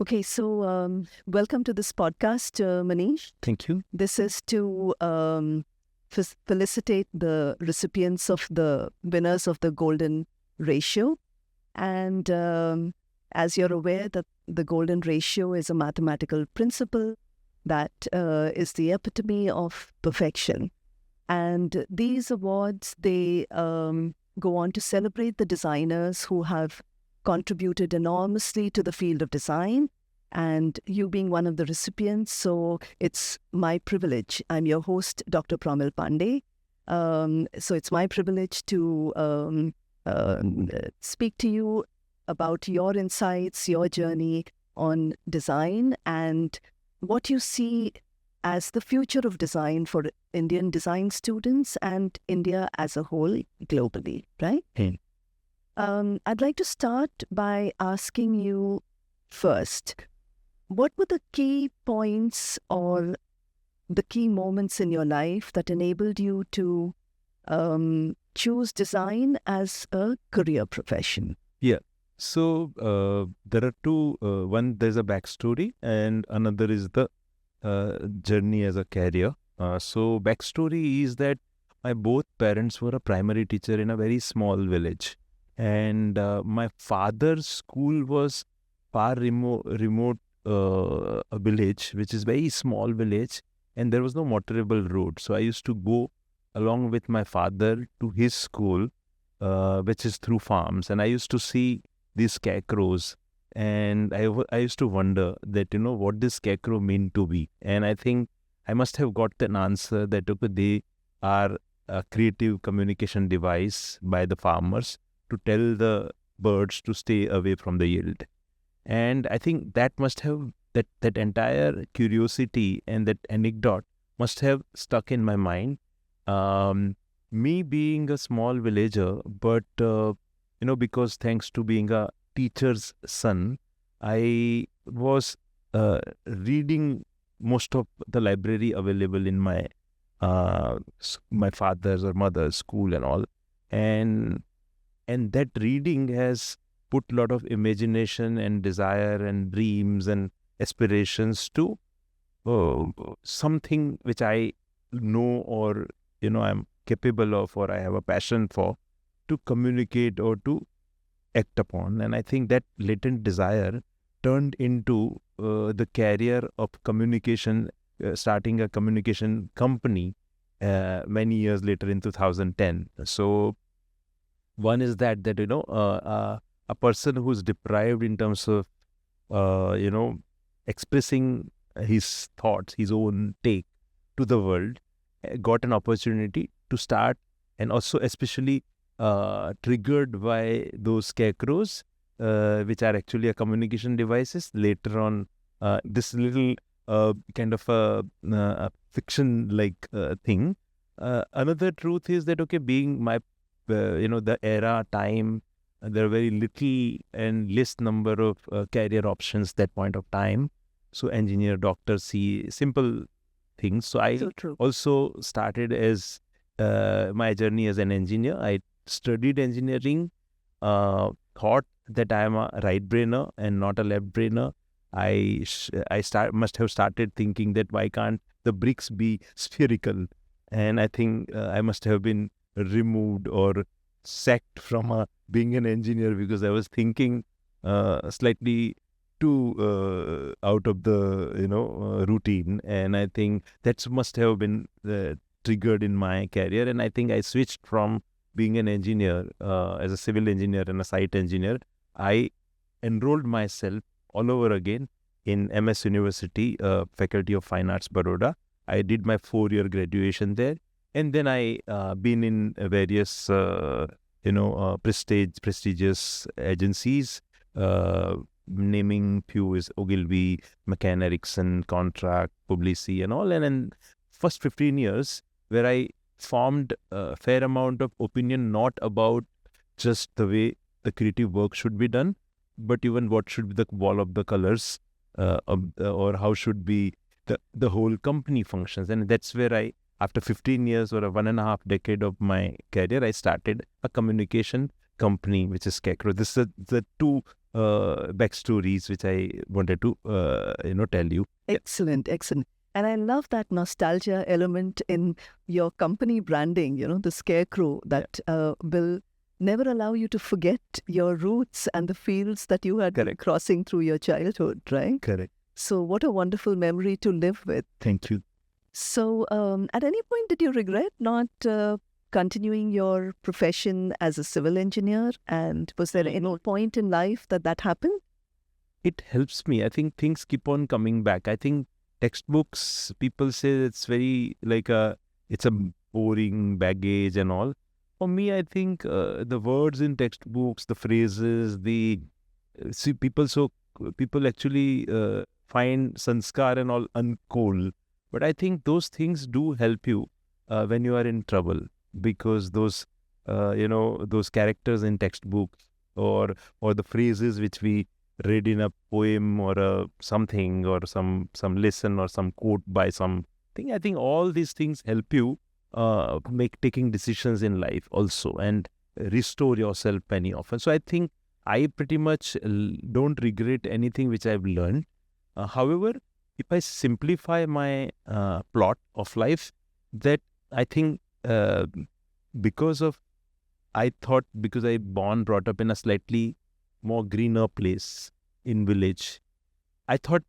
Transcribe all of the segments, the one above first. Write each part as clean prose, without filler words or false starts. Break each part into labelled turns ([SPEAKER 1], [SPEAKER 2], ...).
[SPEAKER 1] Okay, so welcome to this podcast, Manish.
[SPEAKER 2] Thank you.
[SPEAKER 1] This is to felicitate the recipients of the winners of the Golden Ratio. And as you're aware, that the Golden Ratio is a mathematical principle that is the epitome of perfection. And these awards, they go on to celebrate the designers who have contributed enormously to the field of design, and you being one of the recipients. So it's my privilege. I'm your host, Dr. Pramil Pandey. So it's my privilege to speak to you about your insights, your journey on design, and what you see as the future of design for Indian design students and India as a whole globally, right? I'd like to start by asking you first, what were the key points or the key moments in your life that enabled you to choose design as a career profession?
[SPEAKER 2] Yeah. So there are two. One, there's a backstory, and another is the journey as a career. So backstory is that my both parents were a primary teacher in a very small village, and my father's school was far remote a village, which is very small village, and there was no motorable road. So I used to go along with my father to his school, which is through farms, and I used to see these scarecrows, and I used to wonder that, what this scarecrow mean to be. And I think I must have got an answer that, okay, they are a creative communication device by the farmers to tell the birds to stay away from the yield. And I think that must have, that entire curiosity and that anecdote must have stuck in my mind. Me being a small villager, but, because thanks to being a teacher's son, I was reading most of the library available in my father's or mother's school and all. And that reading has put a lot of imagination and desire and dreams and aspirations to something which I know, or I'm capable of, or I have a passion for, to communicate or to act upon. And I think that latent desire turned into the career of communication, starting a communication company many years later in 2010. So one is that a person who's deprived in terms of expressing his thoughts, his own take to the world, got an opportunity to start, and also especially triggered by those scarecrows, which are actually a communication devices. Later on, this little kind of a fiction-like thing. Another truth is that, okay, being my, the era, time, there are very little and less number of career options that point of time. So engineer, doctor, see, simple things. So I also started as my journey as an engineer. I studied engineering, thought that I am a right brainer and not a left brainer. I must have started thinking that why can't the bricks be spherical? And I think I must have been removed or sacked from being an engineer, because I was thinking slightly too out of the routine. And I think that must have been triggered in my career. And I think I switched from being an engineer as a civil engineer and a site engineer. I enrolled myself all over again in MS University, Faculty of Fine Arts, Baroda. I did my 4-year graduation there, and then I been in various prestigious agencies. Naming few is Ogilvy, McCann Erickson, Contract, Publici, and all. And in first 15 years, where I formed a fair amount of opinion, not about just the way the creative work should be done, but even what should be the wall of the colors, or how should be the whole company functions. And that's where I after 15 years or a 1.5 decade of my career, I started a communication company, which is Scarecrow. This is the two backstories which I wanted to, tell you.
[SPEAKER 1] Excellent, excellent. And I love that nostalgia element in your company branding, the scarecrow that will never allow you to forget your roots and the fields that you had been crossing through your childhood, right?
[SPEAKER 2] Correct.
[SPEAKER 1] So what a wonderful memory to live with.
[SPEAKER 2] Thank you.
[SPEAKER 1] So at any point, did you regret not continuing your profession as a civil engineer? And was there any point in life that happened?
[SPEAKER 2] It helps me. I think things keep on coming back. I think textbooks, people say it's very it's a boring baggage and all. For me, I think the words in textbooks, the phrases, people actually find sanskar and all uncool. But I think those things do help you when you are in trouble, because those characters in textbooks or the phrases which we read in a poem or something, or some lesson or some quote by something. I think all these things help you make taking decisions in life also, and restore yourself many often. So I think I pretty much don't regret anything which I've learned. However, if I simplify my plot of life, that I think because I brought up in a slightly more greener place in village, I thought,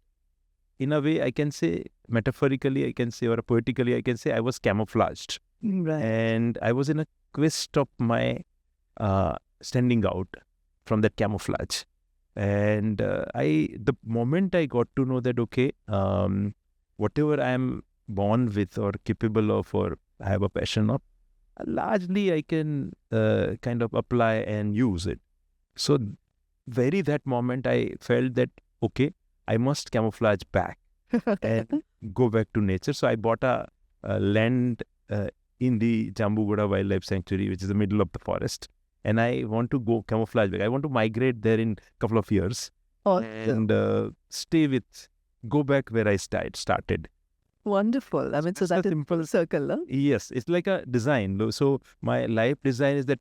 [SPEAKER 2] in a way, I can say, metaphorically, I can say, or poetically, I can say, I was camouflaged.
[SPEAKER 1] Right.
[SPEAKER 2] And I was in a quest of my standing out from that camouflage. And the moment I got to know that, okay, whatever I am born with or capable of, or I have a passion of, largely I can kind of apply and use it. So that moment I felt that, okay, I must camouflage back and go back to nature. So I bought a land in the Jambugoda Wildlife Sanctuary, which is the middle of the forest. And I want to go camouflage back. I want to migrate there in a couple of years and go back where I started.
[SPEAKER 1] Wonderful. I mean, so that's a simple circle, huh?
[SPEAKER 2] Yes, it's like a design. So my life design is that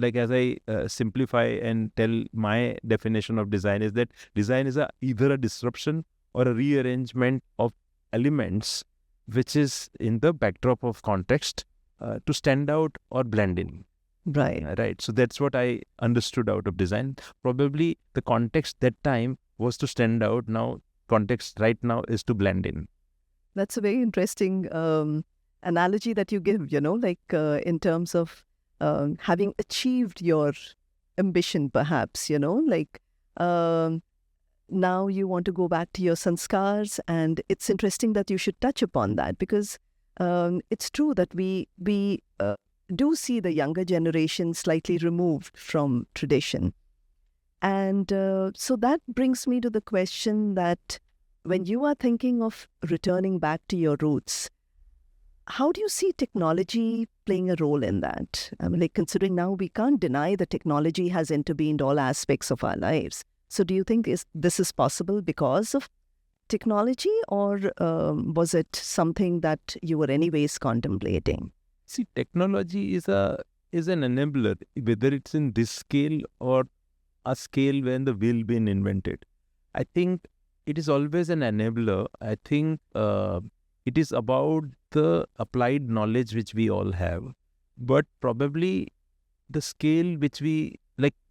[SPEAKER 2] as I simplify and tell my definition of design, is that design is either a disruption or a rearrangement of elements, which is in the backdrop of context to stand out or blend in. Right. So that's what I understood out of design. Probably the context that time was to stand out. Now, context right now is to blend in.
[SPEAKER 1] That's a very interesting analogy that you give, in terms of having achieved your ambition, perhaps, now you want to go back to your sanskars, and it's interesting that you should touch upon that, because it's true that we do see the younger generation slightly removed from tradition. And so that brings me to the question that when you are thinking of returning back to your roots, how do you see technology playing a role in that? I mean, considering now we can't deny that technology has intervened all aspects of our lives. So do you think this is possible because of technology, or was it something that you were anyways contemplating?
[SPEAKER 2] See, technology is an enabler, whether it's in this scale or a scale when the wheel been invented. I think it is always an enabler. I think it is about the applied knowledge which we all have, but probably the scale which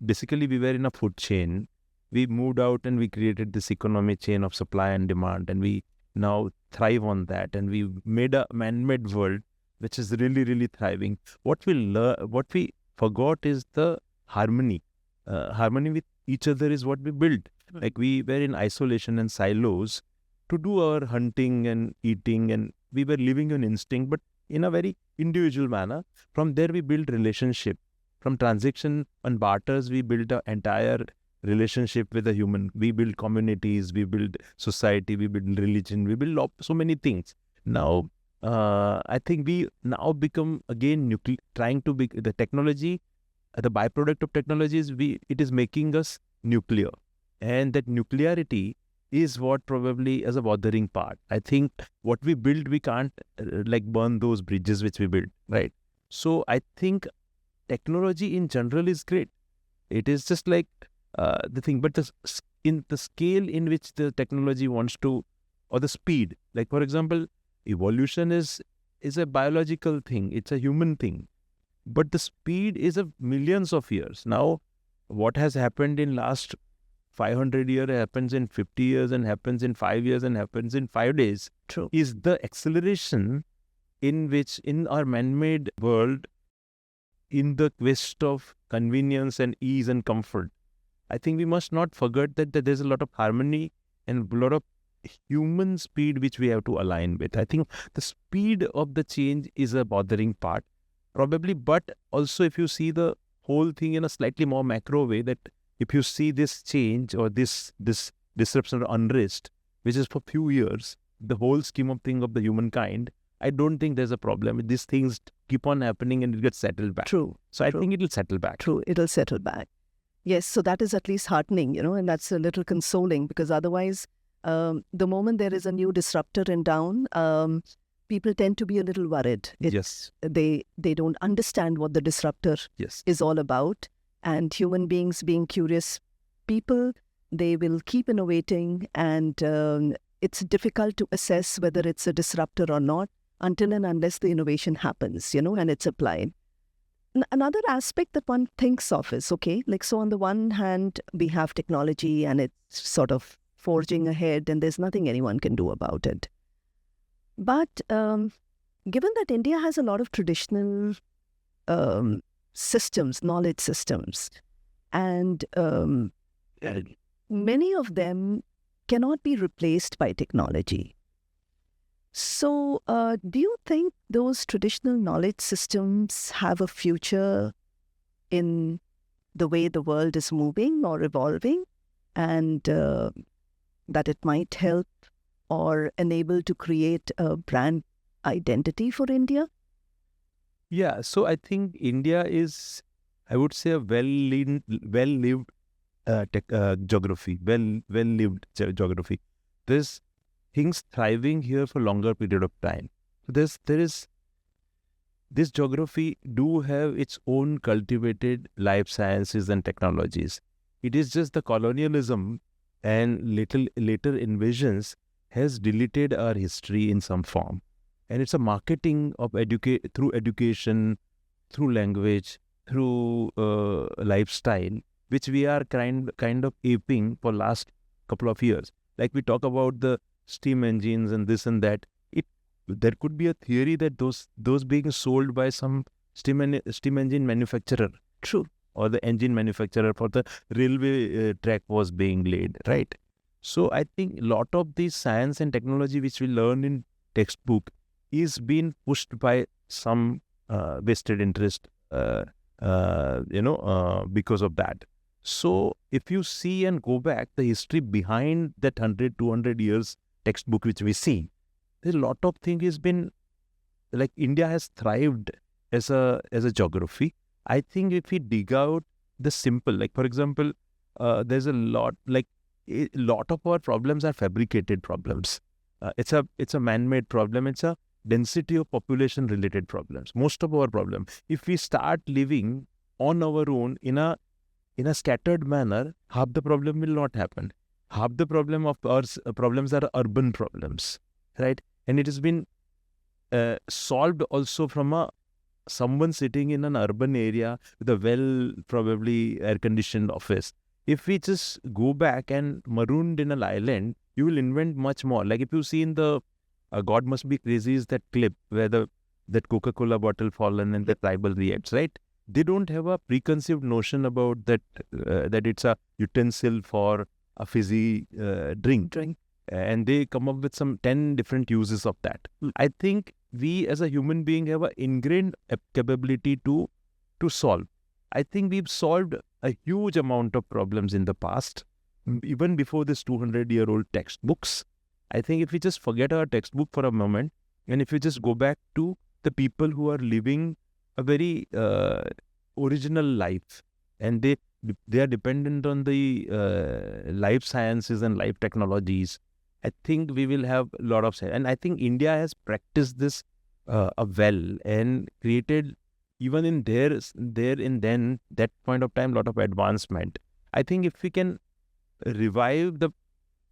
[SPEAKER 2] basically we were in a food chain. We moved out and we created this economic chain of supply and demand, and we now thrive on that, and we made a man-made world which is really, really thriving. What we forgot is the harmony. Harmony with each other is what we built. Like we were in isolation and silos to do our hunting and eating, and we were living on instinct, but in a very individual manner. From there, we built relationship. From transaction and barters, we built an entire relationship with a human. We build communities, we build society, we build religion, we build so many things. Now, I think we now become again trying to be the technology. The byproduct of technology is it is making us nuclear, and that nuclearity is what probably is a bothering part. I think what we build, we can't like burn those bridges which we build, right? So I think technology in general is great. It is just like the thing, but in the scale in which the technology wants to, or the speed, like for example, evolution is a biological thing, it's a human thing, but the speed is of millions of years. Now, what has happened in last 500 years happens in 50 years and happens in 5 years and happens in 5 days.
[SPEAKER 1] True.
[SPEAKER 2] Is the acceleration in which in our man-made world, in the quest of convenience and ease and comfort, I think we must not forget that there's a lot of harmony and a lot of human speed which we have to align with. I think the speed of the change is a bothering part, probably, but also if you see the whole thing in a slightly more macro way, that if you see this change or this disruption or unrest, which is for few years, the whole scheme of thing of the humankind, I don't think there's a problem. These things keep on happening and it gets settled back.
[SPEAKER 1] True.
[SPEAKER 2] So I think it'll settle back.
[SPEAKER 1] True, it'll settle back. Yes, so that is at least heartening, and that's a little consoling, because otherwise, the moment there is a new disruptor in town, people tend to be a little worried.
[SPEAKER 2] Yes.
[SPEAKER 1] They don't understand what the disruptor
[SPEAKER 2] Yes.
[SPEAKER 1] is all about. And human beings being curious people, they will keep innovating, and it's difficult to assess whether it's a disruptor or not until and unless the innovation happens, and it's applied. Another aspect that one thinks of is, okay, like, so on the one hand, we have technology and it's sort of forging ahead and there's nothing anyone can do about it. But given that India has a lot of traditional systems, knowledge systems, and many of them cannot be replaced by technology. So do you think those traditional knowledge systems have a future in the way the world is moving or evolving, and that it might help or enable to create a brand identity for India?
[SPEAKER 2] Yeah, so I think India is, I would say, a well-lived geography, well-lived geography. There's things thriving here for longer period of time. So this geography do have its own cultivated life sciences and technologies. It is just the colonialism and later invasions has deleted our history in some form. And it's a marketing of through education, through language, through lifestyle, which we are kind of aping for last couple of years. Like we talk about the steam engines and this and that. There could be a theory that those being sold by some steam engine manufacturer.
[SPEAKER 1] True.
[SPEAKER 2] Or the engine manufacturer for the railway track was being laid, right? So I think a lot of this science and technology which we learn in textbook is being pushed by some vested interest, because of that. So if you see and go back the history behind that 100, 200 years textbook which we see, there's a lot of things has been, like India has thrived as a geography. I think if we dig out the simple, like for example, there's a lot of our problems are fabricated problems. It's a man-made problem. It's a density of population related problems. Most of our problems, if we start living on our own in a scattered manner, half the problem will not happen. Half the problem of our problems are urban problems, right? And it has been solved also from someone sitting in an urban area with a probably air-conditioned office. If we just go back and marooned in an island, you will invent much more. Like if you see in the God Must Be Crazy is that clip where that Coca-Cola bottle fallen and the tribal reacts, right? They don't have a preconceived notion about that it's a utensil for a fizzy drink. And they come up with some 10 different uses of that. I think we as a human being have an ingrained capability to solve. I think we've solved a huge amount of problems in the past, even before this 200-year-old textbooks. I think if we just forget our textbook for a moment, and if we just go back to the people who are living a very original life, and they are dependent on the life sciences and life technologies. I think we will have a lot of, and I think India has practiced this well and created, even in that point of time, lot of advancement. I think if we can revive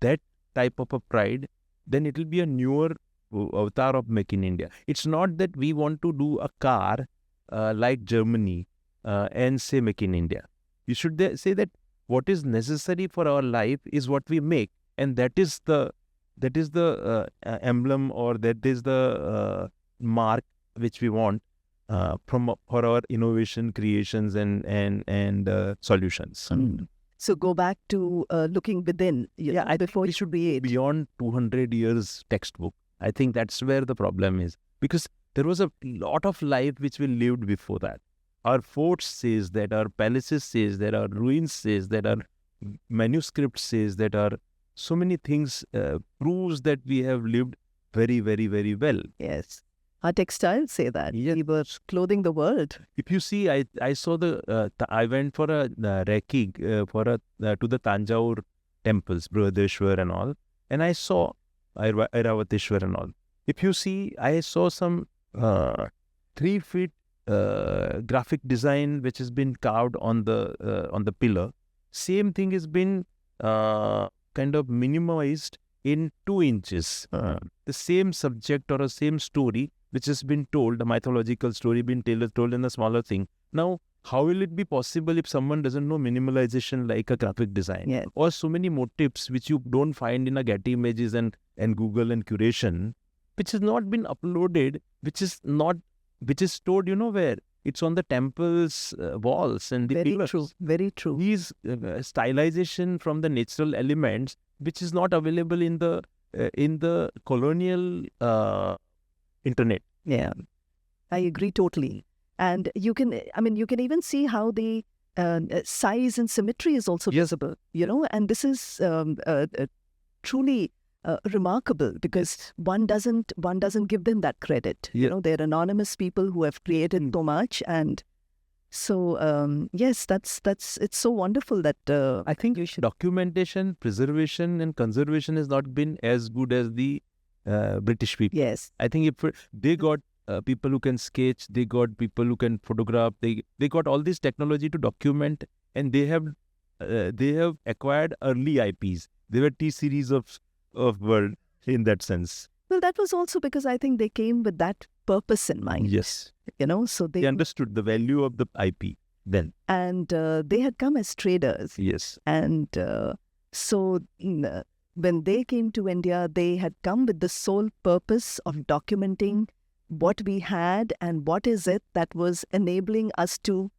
[SPEAKER 2] that type of a pride, then it will be a newer avatar of Make in India. It's not that we want to do a car like Germany and say Make in India. We should say that what is necessary for our life is what we make, and that is the emblem, or that is the mark which we want for our innovation, creations, and solutions.
[SPEAKER 1] So go back to looking within.
[SPEAKER 2] I
[SPEAKER 1] before
[SPEAKER 2] think we should be beyond 200 years textbook. I think that's where the problem is, because there was a lot of life which we lived before that. Our forts says that, our palaces says that, our ruins says that, our manuscripts says that, our so many things proves that we have lived very, very, very well.
[SPEAKER 1] Yes. Our textiles say that.
[SPEAKER 2] Yes.
[SPEAKER 1] We were clothing the world.
[SPEAKER 2] If you see, I saw I went for a recce to the Tanjore temples, Brihadeshwar and all, and I saw Airavateshwar and all. If you see, I saw some 3 feet graphic design which has been carved on the pillar. Same thing has been kind of minimized in 2 inches. The same subject or a same story which has been told, a mythological story been told in a smaller thing. Now, how will it be possible if someone doesn't know minimalization like a graphic design?
[SPEAKER 1] Yes.
[SPEAKER 2] Or so many motifs which you don't find in a Getty Images and Google and curation, which has not been uploaded, which is stored, where? It's on the temple's walls and the pillars.
[SPEAKER 1] True. Very true.
[SPEAKER 2] These stylization from the natural elements, which is not available in the colonial internet.
[SPEAKER 1] Yeah, I agree totally. And you can even see how the size and symmetry is also visible, and this is truly remarkable, because one doesn't give them that credit. They're anonymous people who have created so much, and so yes, it's so wonderful that
[SPEAKER 2] I think documentation, preservation, and conservation has not been as good as the British people.
[SPEAKER 1] Yes,
[SPEAKER 2] I think if they got people who can sketch, they got people who can photograph, they got all this technology to document, and they have acquired early IPs. They were T-series of world in that sense.
[SPEAKER 1] Well, that was also because I think they came with that purpose in mind.
[SPEAKER 2] Yes.
[SPEAKER 1] So
[SPEAKER 2] they understood the value of the IP then.
[SPEAKER 1] And they had come as traders.
[SPEAKER 2] Yes.
[SPEAKER 1] And so when they came to India, they had come with the sole purpose of documenting what we had and what is it that was enabling us to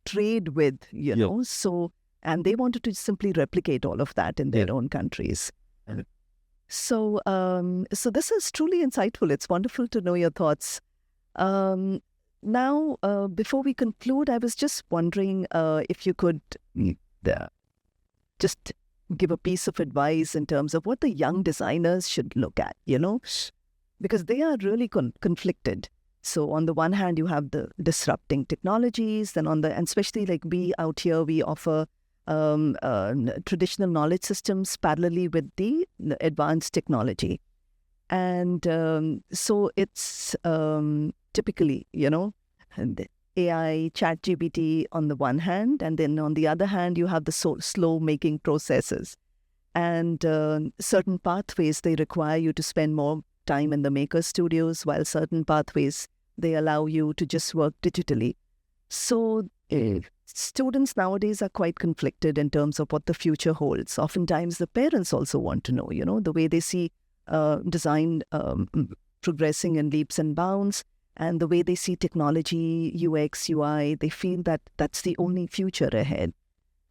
[SPEAKER 1] trade with, know. So, and they wanted to simply replicate all of that in their own countries. So, so this is truly insightful. It's wonderful to know your thoughts. Now, before we conclude, I was just wondering if you could just give a piece of advice in terms of what the young designers should look at, because they are really conflicted. So on the one hand, you have the disrupting technologies, then and especially like we out here, we offer traditional knowledge systems parallelly with the advanced technology. And so it's typically, AI, ChatGPT on the one hand, and then on the other hand, you have the slow making processes. And certain pathways, they require you to spend more time in the maker studios, while certain pathways, they allow you to just work digitally. So students nowadays are quite conflicted in terms of what the future holds. Oftentimes, the parents also want to know, the way they see design progressing in leaps and bounds, and the way they see technology, UX, UI, they feel that that's the only future ahead.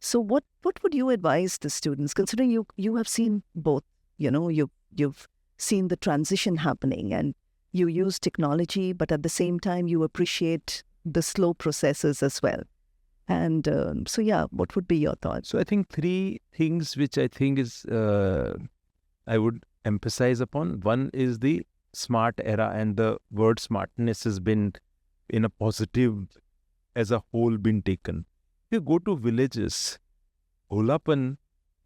[SPEAKER 1] So what would you advise the students, considering you have seen both, you've seen the transition happening, and you use technology, but at the same time, you appreciate the slow processes as well. And so, yeah, what would be your thoughts?
[SPEAKER 2] So I think 3 things which I think is, I would emphasize upon. One is the smart era, and the word smartness has been in a positive as a whole been taken. you go to villages, भोलापन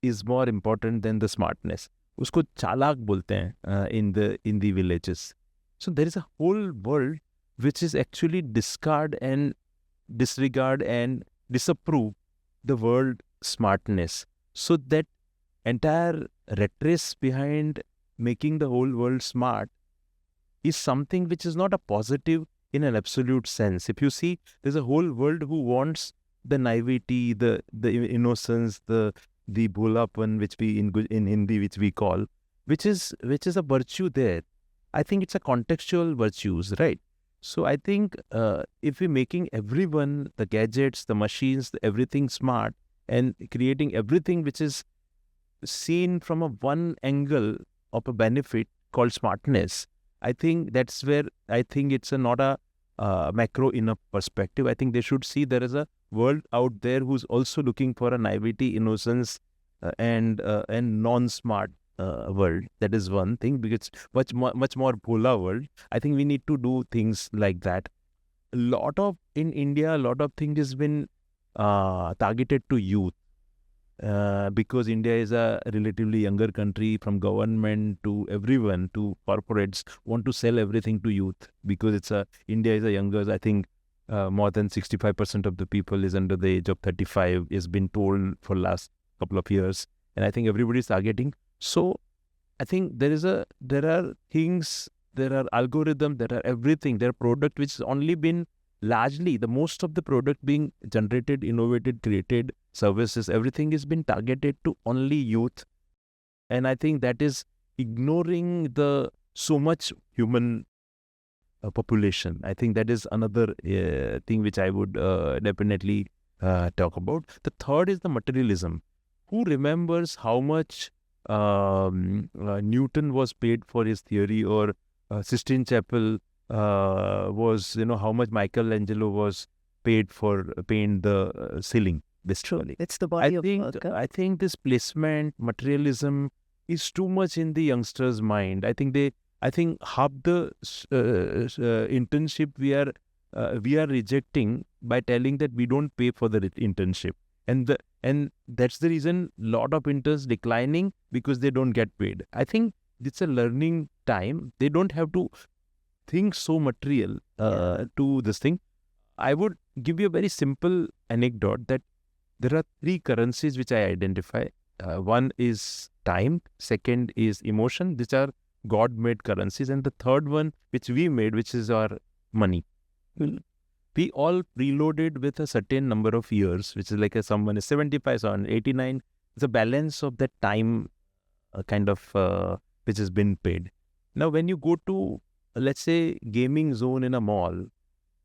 [SPEAKER 2] is more important than the smartness. उसको चालाक बोलते हैं in the villages. So there is a whole world which is actually disregard and disapprove the word smartness. So that entire rat race behind making the whole world smart is something which is not a positive in an absolute sense. If you see, there's a whole world who wants the naivety, the innocence, the bholapan, which we in Hindi, which we call, which is a virtue there. I think it's a contextual virtues, right? So I think if we're making everyone, the gadgets, the machines, everything smart, and creating everything which is seen from a one angle of a benefit called smartness, I think that's where I think it's not a macro enough perspective. I think they should see there is a world out there who's also looking for a naivety, innocence, and non-smart world. That is one thing, because much more bhola world. I think we need to do things like that. In India, a lot of things has been targeted to youth. Because India is a relatively younger country, from government to everyone to corporates want to sell everything to youth, because India is a younger, I think more than 65% of the people is under the age of 35, is been told for last couple of years, and I think everybody is targeting. So I think there are things, there are algorithms, there are everything, there are product which has only been largely, the most of the product being generated, innovated, created, services, everything has been targeted to only youth. And I think that is ignoring the so much human population. I think that is another thing which I would definitely talk about. The third is the materialism. Who remembers how much Newton was paid for his theory, or Sistine Chapel was, how much Michelangelo was paid for paint the ceiling. Literally,
[SPEAKER 1] it's the body of work.
[SPEAKER 2] I think this placement, materialism is too much in the youngsters' mind. I think half the internship we are rejecting by telling that we don't pay for the internship, and that's the reason lot of interns declining, because they don't get paid. I think it's a learning time. They don't have to think so material to this thing. I would give you a very simple anecdote that there are three currencies which I identify. One is time, second is emotion. These are God-made currencies, and the third one which we made, which is our money. We all preloaded with a certain number of years, which is like someone is 75, someone 89. It's a balance of that time kind of which has been paid. Now, when you go to, let's say, gaming zone in a mall,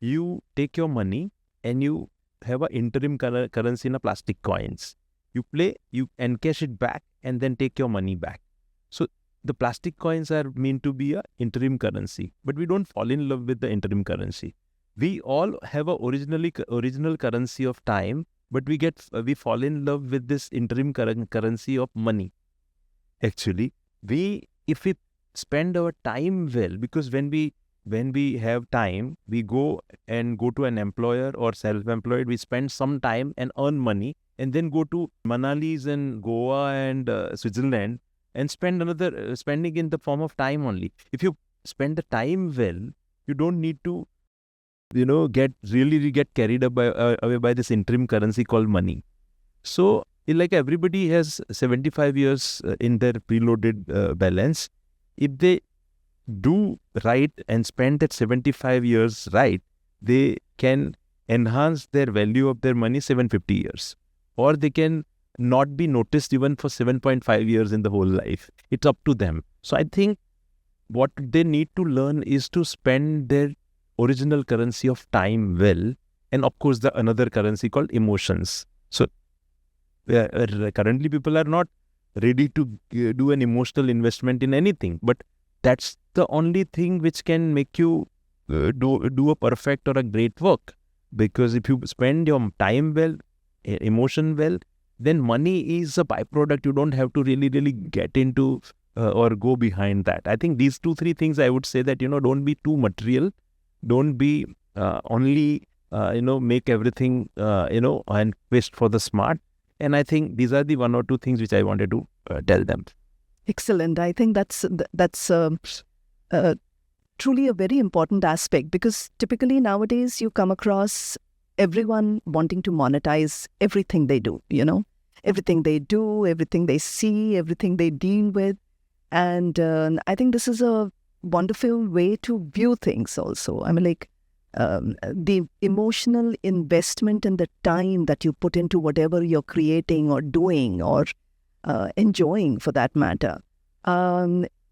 [SPEAKER 2] you take your money and you have an interim currency in a plastic coins. You play, you encash it back, and then take your money back. So the plastic coins are meant to be a interim currency, but we don't fall in love with the interim currency. We all have a original currency of time, but we fall in love with this interim currency of money. Actually, if we spend our time well, because when we have time, we go to an employer or self-employed, we spend some time and earn money, and then go to Manalis and Goa and Switzerland and spending in the form of time only. If you spend the time well, you don't need to get carried away by this interim currency called money. So like everybody has 75 years in their preloaded balance. If they do right and spend that 75 years right, they can enhance their value of their money 750 years. Or they can not be noticed even for 7.5 years in the whole life. It's up to them. So I think what they need to learn is to spend their original currency of time well, and of course the another currency called emotions. So currently people are not ready to do an emotional investment in anything, but that's the only thing which can make you do a perfect or a great work. Because if you spend your time well, emotion well, then money is a byproduct. You don't have to really get into or go behind that. I think these 2-3 things I would say that, don't be too material. Don't be only make everything, and quest for the smart. And I think these are the one or two things which I wanted to tell them.
[SPEAKER 1] Excellent. I think that's truly a very important aspect, because typically nowadays you come across everyone wanting to monetize everything they do, everything they do, everything they see, everything they deal with. And I think this is a wonderful way to view things also. I mean, the emotional investment and the time that you put into whatever you're creating or doing or enjoying, for that matter,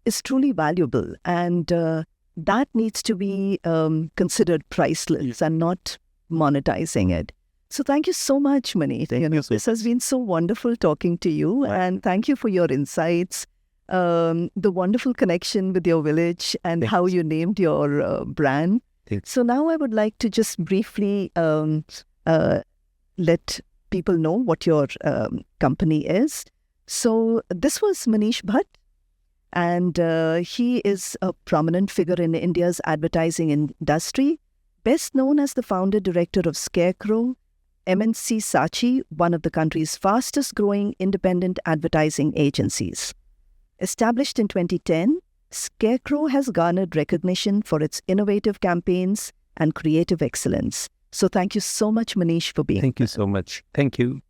[SPEAKER 1] is truly valuable. And that needs to be considered priceless and not monetizing it. So thank you so much, Manish. This has been so wonderful talking to you. And thank you for your insights, the wonderful connection with your village and how you named your brand. So now I would like to just briefly let people know what your company is. So this was Manish Bhatt, and he is a prominent figure in India's advertising industry, best known as the founder-director of Scarecrow M&C Saatchi, one of the country's fastest-growing independent advertising agencies. Established in 2010, Scarecrow has garnered recognition for its innovative campaigns and creative excellence. So thank you so much, Manish, for being here.
[SPEAKER 2] Thank you so much. Thank you.